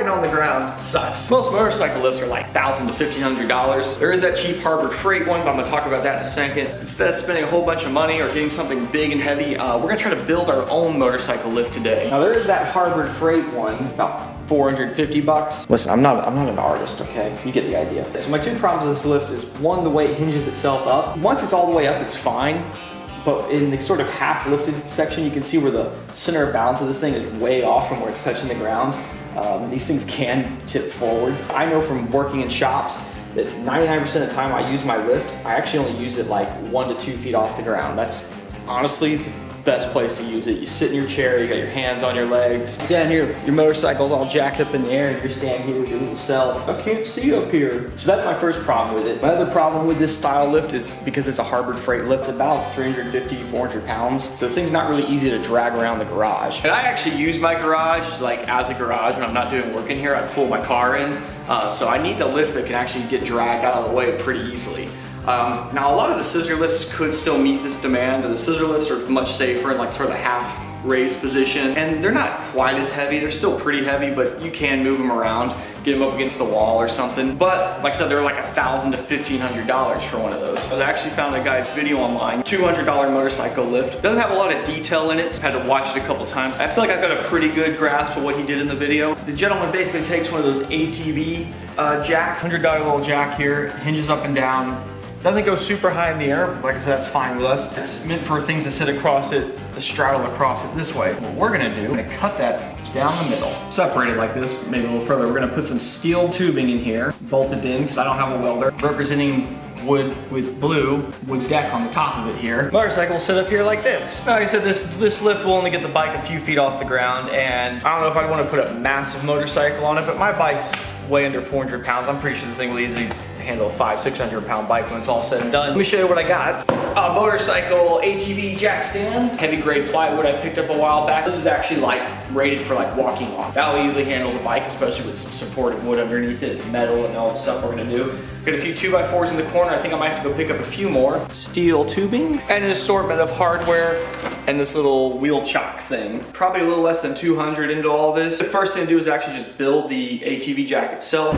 walking on the ground sucks. Most motorcycle lifts are like $1,000 to $1,500. There is that cheap Harbor Freight one, but I'm gonna talk about that in a second. Instead of spending a whole bunch of money or getting something big and heavy, we're gonna try to build our own motorcycle lift today. Now there is that Harbor Freight one. It's about 450 bucks. Listen, I'm not an artist, okay? You get the idea. So my two problems with this lift is one, the way it hinges itself up. Once it's all the way up, it's fine. But in the sort of half lifted section, you can see where the center of balance of this thing is way off from where it's touching the ground. These things can tip forward. I know from working in shops that 99% of the time I use my lift, I actually only use it like 1 to 2 feet off the ground. That's honestly the best place to use it. You sit in your chair, you got your hands on your legs, stand here, your motorcycle's all jacked up in the air, and you're standing here with your little self. I can't see up here. So that's my first problem with it. My other problem with this style lift is because it's a Harbor Freight lift, it's about 350, 400 pounds. So this thing's not really easy to drag around the garage. And I actually use my garage like as a garage when I'm not doing work in here. I pull my car in. So I need a lift that can actually get dragged out of the way pretty easily. Now a lot of the scissor lifts could still meet this demand, and the scissor lifts are much safer in like sort of the half raised position, and they're not quite as heavy. They're still pretty heavy, but you can move them around, get them up against the wall or something. But like I said, they're like $1,000 to $1,500 for one of those. I actually found a guy's video online, $200 motorcycle lift. Doesn't have a lot of detail in it. Had to watch it a couple times. I feel like I've got a pretty good grasp of what he did in the video. The gentleman basically takes one of those ATV jacks, $100 little jack here, hinges up and down. Doesn't go super high in the air, like I said, that's fine with us. It's meant for things that sit across it, to straddle across it this way. What we're gonna do, we're gonna cut that down the middle. Separate it like this, maybe a little further. We're gonna put some steel tubing in here, bolted in, because I don't have a welder, representing wood with blue, wood deck on the top of it here. Motorcycle will sit up here like this. Now, like I said, this lift will only get the bike a few feet off the ground, and I don't know if I want to put a massive motorcycle on it, but my bike's way under 400 pounds. I'm pretty sure this thing will easily handle a 500-600 pound bike when it's all said and done. Let me show you what I got. A motorcycle ATV jack stand, heavy grade plywood I picked up a while back. This is actually like rated for like walking on. That'll easily handle the bike, especially with some supportive wood underneath it, metal and all the stuff we're gonna do. Got a few 2x4s in the corner. I think I might have to go pick up a few more. Steel tubing and an assortment of hardware and this little wheel chock thing. Probably a little less than 200 into all this. The first thing to do is actually just build the ATV jack itself.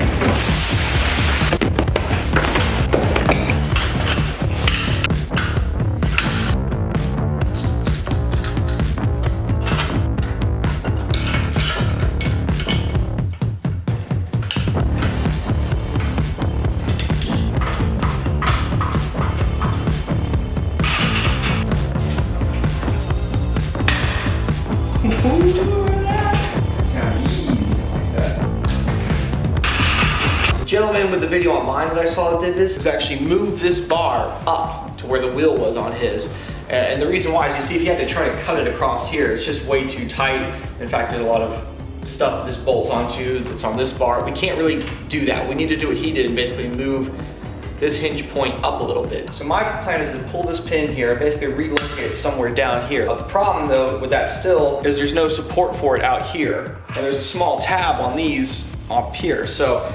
The gentleman with the video online that I saw that did this was actually moved this bar up to where the wheel was on his. And the reason why is, you see, if you had to try to cut it across here, it's just way too tight. In fact, there's a lot of stuff that this bolts onto that's on this bar. We can't really do that. We need to do what he did and basically move this hinge point up a little bit. So my plan is to pull this pin here and basically relocate it somewhere down here. But the problem though with that still is there's no support for it out here. And there's a small tab on these up here. So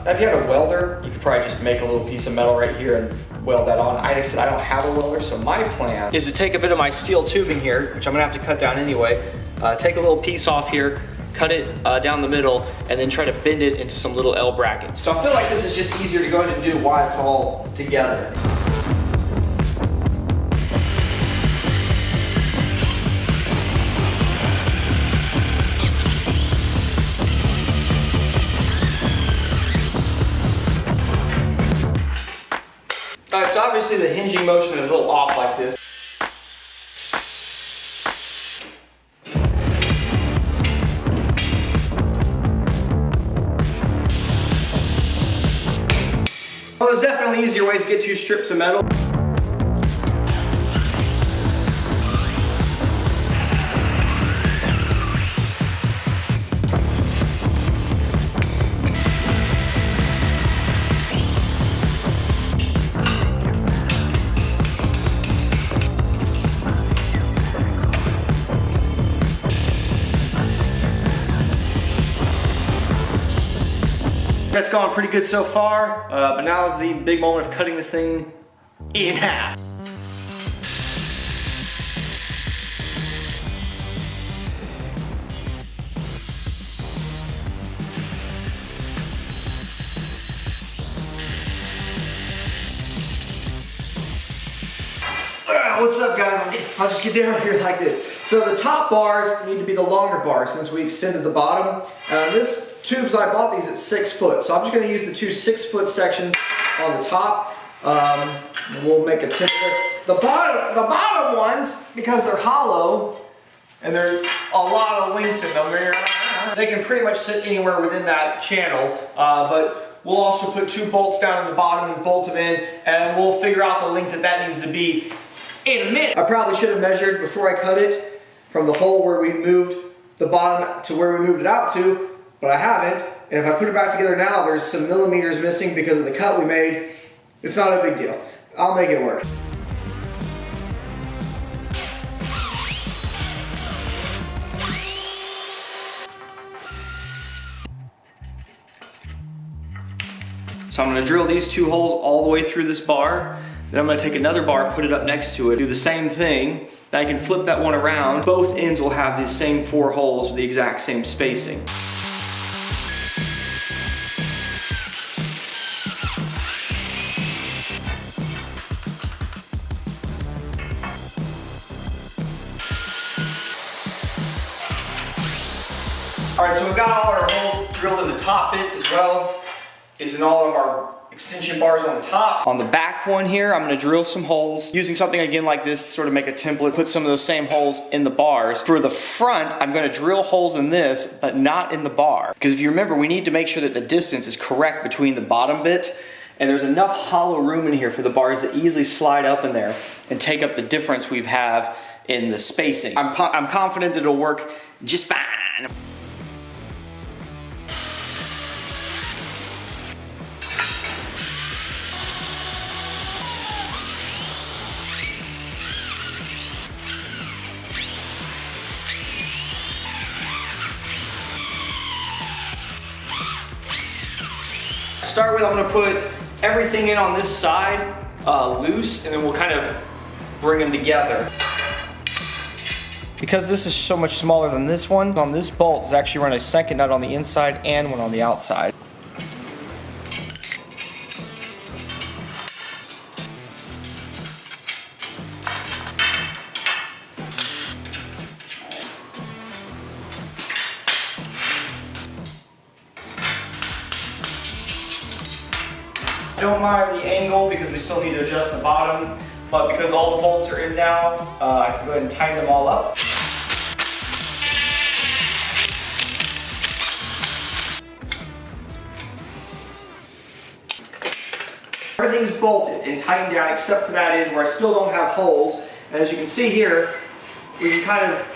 if you had a welder, you could probably just make a little piece of metal right here and weld that on. I said I don't have a welder, so my plan is to take a bit of my steel tubing here, which I'm gonna have to cut down anyway, take a little piece off here, cut it down the middle, and then try to bend it into some little L brackets. So I feel like this is just easier to go ahead and do while it's all together. All right, so obviously the hinging motion is a little off like this. Well, there's definitely easier ways to get 2 strips of metal. That's gone pretty good so far, but now is the big moment of cutting this thing in half. What's up, guys? I'll just get down here like this. So the top bars need to be the longer bars since we extended the bottom. This tubes, I bought these at 6 foot, so I'm just going to use the two 6-foot sections on the top. We'll make a tip there. The bottom ones, because they're hollow and there's a lot of length in them, they can pretty much sit anywhere within that channel. But we'll also put 2 bolts down in the bottom and bolt them in, and we'll figure out the length that needs to be in a minute. I probably should have measured before I cut it from the hole where we moved the bottom to where we moved it out to, but I haven't. And if I put it back together now, there's some millimeters missing because of the cut we made. It's not a big deal. I'll make it work. So I'm going to drill these 2 holes all the way through this bar. Then I'm going to take another bar, put it up next to it, do the same thing. Then I can flip that one around. Both ends will have the same 4 holes with the exact same spacing. Alright, so we've got all our holes drilled in the top bits as well as in all of our extension bars on the top. On the back one here, I'm going to drill some holes using something again like this to sort of make a template, put some of those same holes in the bars. For the front, I'm going to drill holes in this, but not in the bar. Because if you remember, we need to make sure that the distance is correct between the bottom bit, and there's enough hollow room in here for the bars to easily slide up in there and take up the difference we have in the spacing. I'm confident that it'll work just fine. Start with, I'm going to put everything in on this side loose, and then we'll kind of bring them together. Because this is so much smaller than this one, on this bolt is actually run a second nut on the inside and one on the outside. I don't mind the angle because we still need to adjust the bottom, but because all the bolts are in now, I can go ahead and tighten them all up. Everything's bolted and tightened down except for that end where I still don't have holes. And as you can see here, we can kind of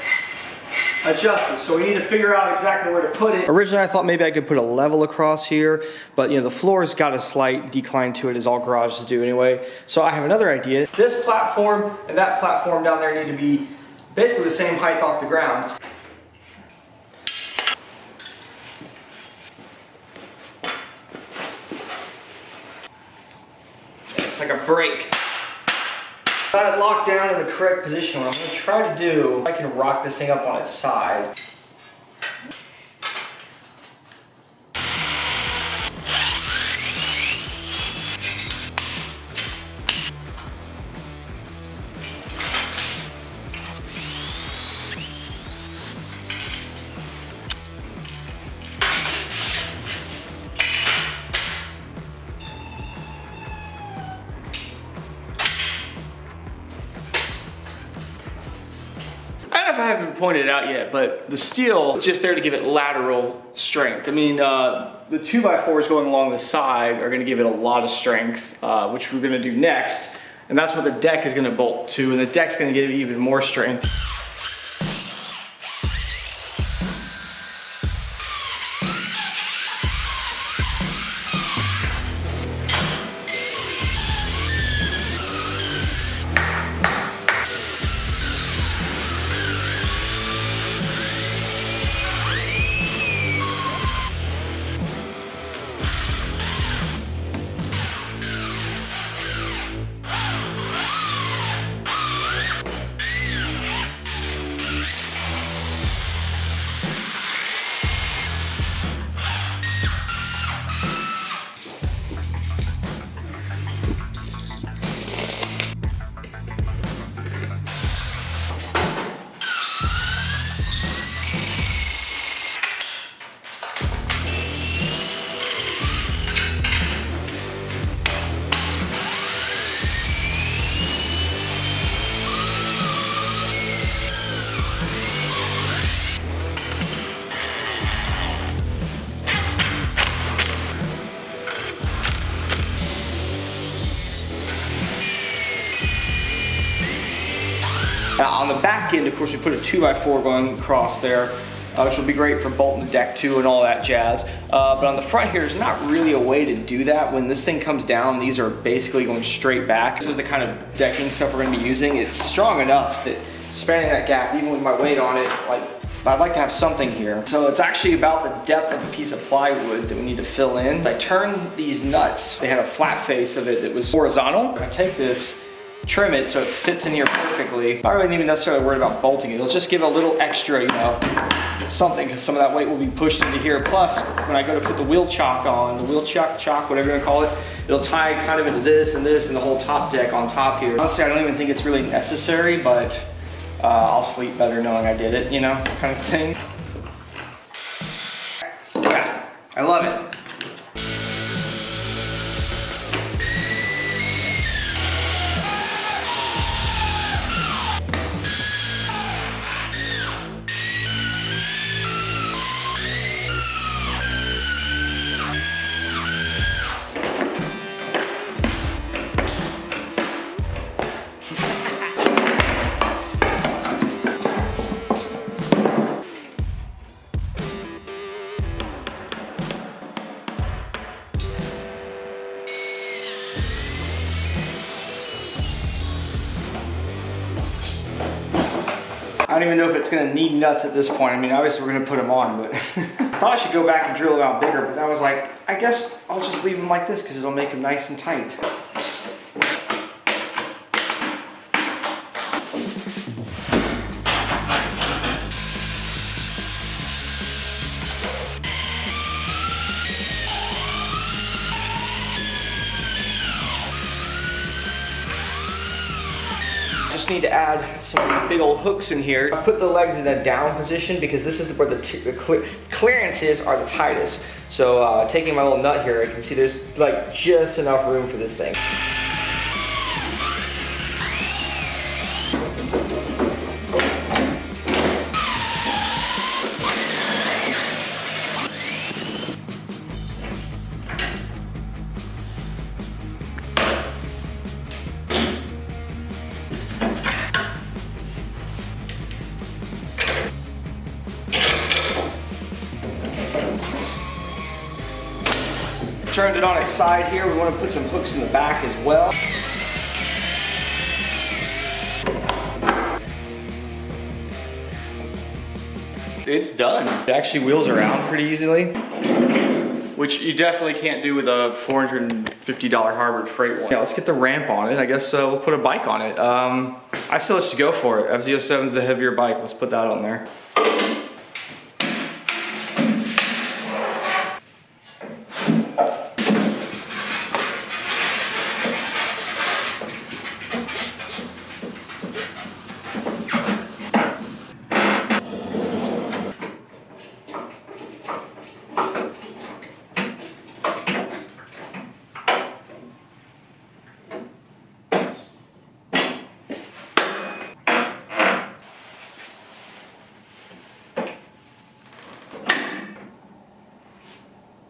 adjust it, so we need to figure out exactly where to put it. Originally I thought maybe I could put a level across here, but you know, the floor's got a slight decline to it, as all garages do anyway. So I have another idea. This platform and that platform down there need to be basically the same height off the ground. It's like a break. Got it locked down in the correct position. What I'm going to try to do, I can rock this thing up on its side. I haven't pointed it out yet, but the steel is just there to give it lateral strength. I mean, the 2x4s going along the side are going to give it a lot of strength, which we're going to do next. And that's what the deck is going to bolt to, and the deck's going to give it even more strength. Now on the back end, of course, we put a 2x4 going across there, which will be great for bolting the deck too and all that jazz. But on the front here, there's not really a way to do that. When this thing comes down, these are basically going straight back. This is the kind of decking stuff we're gonna be using. It's strong enough that spanning that gap, even with my weight on it, but I'd like to have something here. So it's actually about the depth of the piece of plywood that we need to fill in. I turned these nuts. They had a flat face of it that was horizontal. I take this, trim it so it fits in here perfectly. Not really even necessarily worried about bolting it. It'll just give a little extra, you know, something, because some of that weight will be pushed into here. Plus, when I go to put the wheel chock on, the wheel chock, whatever you want to call it, it'll tie kind of into this and this and the whole top deck on top here. Honestly, I don't even think it's really necessary, but I'll sleep better knowing I did it, you know, kind of thing. Yeah, I love it. I don't even know if it's gonna need nuts at this point. I mean, obviously we're gonna put them on, but I thought I should go back and drill them out bigger, but I was like, I guess I'll just leave them like this because it'll make them nice and tight. Just need to add some big old hooks in here. I put the legs in a down position because this is where the clearances are the tightest. So taking my little nut here, I can see there's like just enough room for this thing. Turned it on its side here. We want to put some hooks in the back as well. It's done. It actually wheels around pretty easily, which you definitely can't do with a $450 Harbor Freight one. Yeah, let's get the ramp on it. I guess we'll put a bike on it. I still let's just go for it. FZ07 is the heavier bike. Let's put that on there.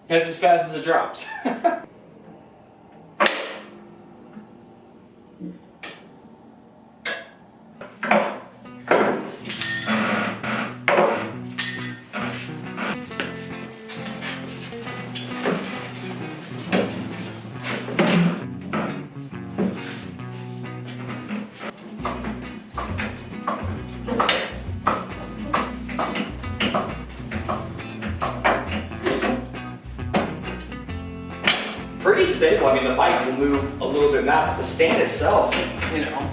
That's as fast as it drops. Pretty stable. I mean, the bike will move a little bit now, but the stand itself, you know,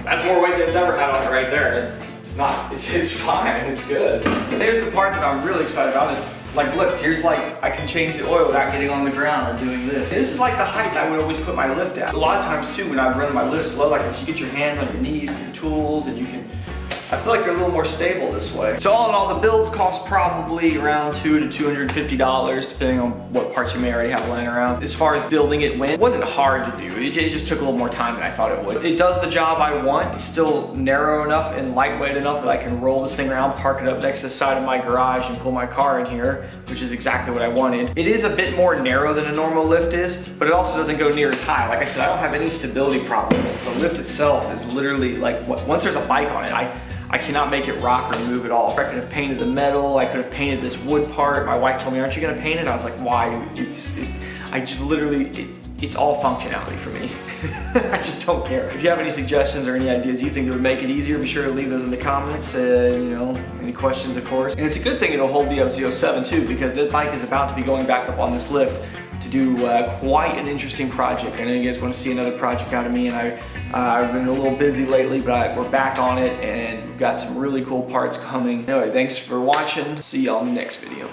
that's more weight than it's ever had on it right there. It's not, it's fine, it's good. There's the part that I'm really excited about is, like, look, here's like, I can change the oil without getting on the ground or doing this. This is like the height I would always put my lift at. A lot of times too, when I run my lift slow like this, you get your hands on your knees and your tools and you can I feel like they're a little more stable this way. So all in all, the build cost probably around $200 to $250, depending on what parts you may already have laying around. As far as building it wasn't hard to do. It just took a little more time than I thought it would. It does the job I want. It's still narrow enough and lightweight enough that I can roll this thing around, park it up next to the side of my garage and pull my car in here, which is exactly what I wanted. It is a bit more narrow than a normal lift is, but it also doesn't go near as high. Like I said, I don't have any stability problems. The lift itself is literally like, once there's a bike on it, I cannot make it rock or move at all. I could have painted the metal, I could have painted this wood part. My wife told me, aren't you gonna paint it? I was like, why? It's all functionality for me. I just don't care. If you have any suggestions or any ideas you think that would make it easier, be sure to leave those in the comments. You know, any questions, of course. And it's a good thing it'll hold the F07 too, because that bike is about to be going back up on this lift to do quite an interesting project. I know you guys want to see another project out of me, and I've been a little busy lately, but we're back on it, and we've got some really cool parts coming. Anyway, thanks for watching. See y'all in the next video.